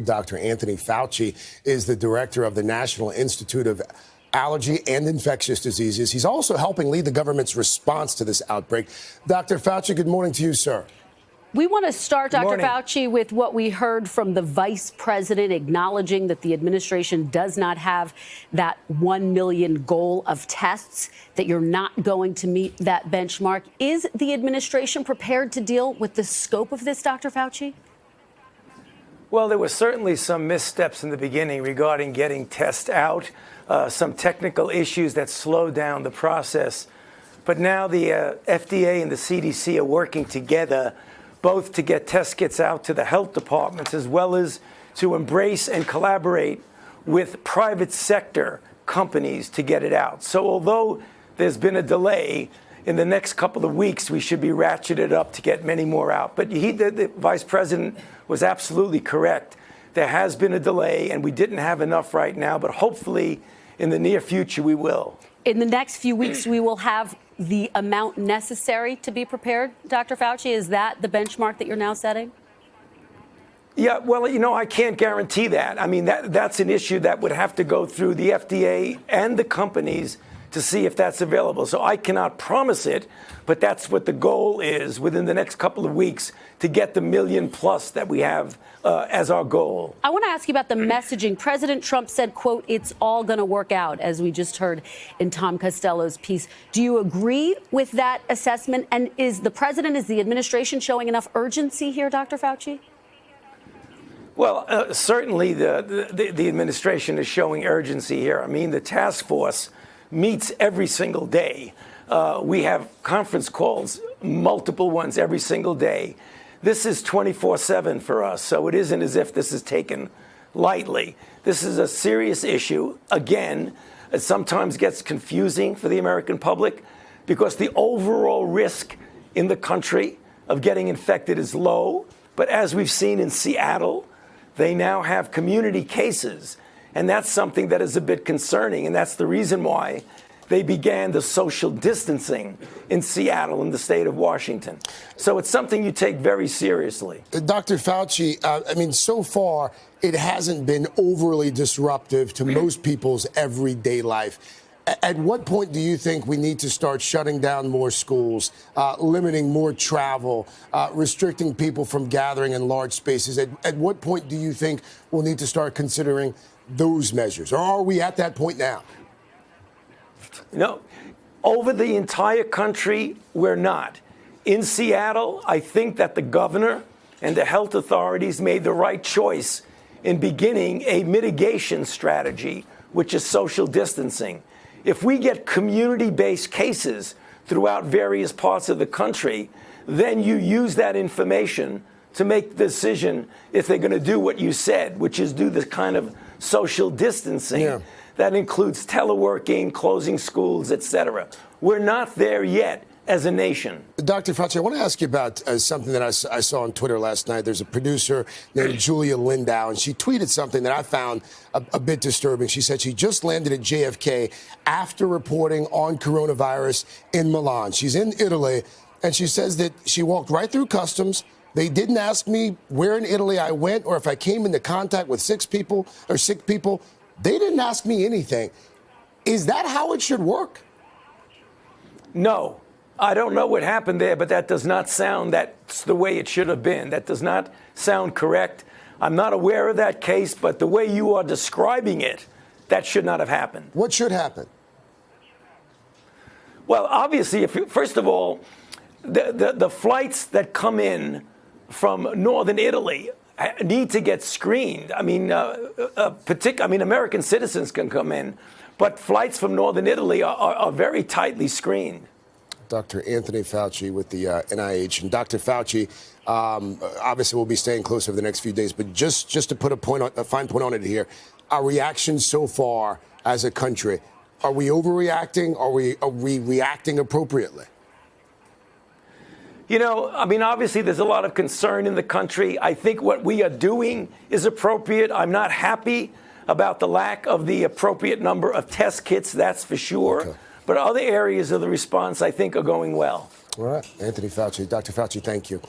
Dr. Anthony Fauci is the director of the National Institute of Allergy and Infectious Diseases. He's also helping lead the government's response to this outbreak. Dr. Fauci, good morning to you, sir. We want to start, Dr. Fauci, with what we heard from the vice president acknowledging that the administration does not have that 1 million goal of tests, that you're not going to meet that benchmark. Is the administration prepared to deal with the scope of this, Dr. Fauci? Well, there were certainly some missteps in the beginning regarding getting tests out, some technical issues that slowed down the process. But now the FDA and the CDC are working together both to get test kits out to the health departments as well as to embrace and collaborate with private sector companies to get it out. So although there's been a delay, in the next couple of weeks, we should be ratcheted up to get many more out. But the vice president was absolutely correct. There has been a delay, and we didn't have enough right now, but hopefully in the near future we will. In the next few weeks, we will have the amount necessary to be prepared, Dr. Fauci. Is that the benchmark that you're now setting? Yeah, well, I can't guarantee that. I mean, that's an issue that would have to go through the FDA and the companies to see if that's available. So I cannot promise it, but that's what the goal is within the next couple of weeks to get the million plus that we have as our goal. I want to ask you about the messaging. President Trump said, quote, "It's all going to work out," as we just heard in Tom Costello's piece. Do you agree with that assessment? And is the administration showing enough urgency here, Dr. Fauci? Well, certainly the administration is showing urgency here. I mean, the task force meets every single day. We have conference calls, multiple ones every single day. This is 24/7 for us, so it isn't as if this is taken lightly. This is a serious issue. Again, it sometimes gets confusing for the American public because the overall risk in the country of getting infected is low. But as we've seen in Seattle, they now have community cases. And that's something that is a bit concerning. And that's the reason why they began the social distancing in Seattle in the state of Washington. So it's something you take very seriously. Dr. Fauci, I mean, so far, it hasn't been overly disruptive to most people's everyday life. At what point do you think we need to start shutting down more schools, limiting more travel, restricting people from gathering in large spaces? At what point do you think we'll need to start considering those measures? Or are we at that point now? No, over the entire country, we're not. In Seattle, I think that the governor and the health authorities made the right choice in beginning a mitigation strategy, which is social distancing. If we get community-based cases throughout various parts of the country, then you use that information to make the decision if they're going to do what you said, which is do this kind of social distancing. Yeah. That includes teleworking, closing schools, et cetera. We're not there yet as a nation. Dr. Fauci, I want to ask you about something that I saw on Twitter last night. There's a producer named Julia Lindau, and she tweeted something that I found a bit disturbing. She said she just landed at JFK after reporting on coronavirus in Milan. She's in Italy, and she says that she walked right through customs. They didn't ask me where in Italy I went or if I came into contact with sick people. They didn't ask me anything. Is that how it should work? No. I don't know what happened there, but that does not sound that's the way it should have been. That does not sound correct. I'm not aware of that case, but the way you are describing it, that should not have happened. What should happen? Well, obviously, first of all, the flights that come in from northern Italy need to get screened. I mean, American citizens can come in, but flights from northern Italy are very tightly screened. Dr. Anthony Fauci with the NIH. And Dr. Fauci, obviously we'll be staying close over the next few days, but just to put a fine point on it here, our reaction so far as a country, are we overreacting? Are we reacting appropriately? Obviously there's a lot of concern in the country. I think what we are doing is appropriate. I'm not happy about the lack of the appropriate number of test kits, that's for sure. Okay. But other areas of the response, I think, are going well. All right. Anthony Fauci. Dr. Fauci, thank you.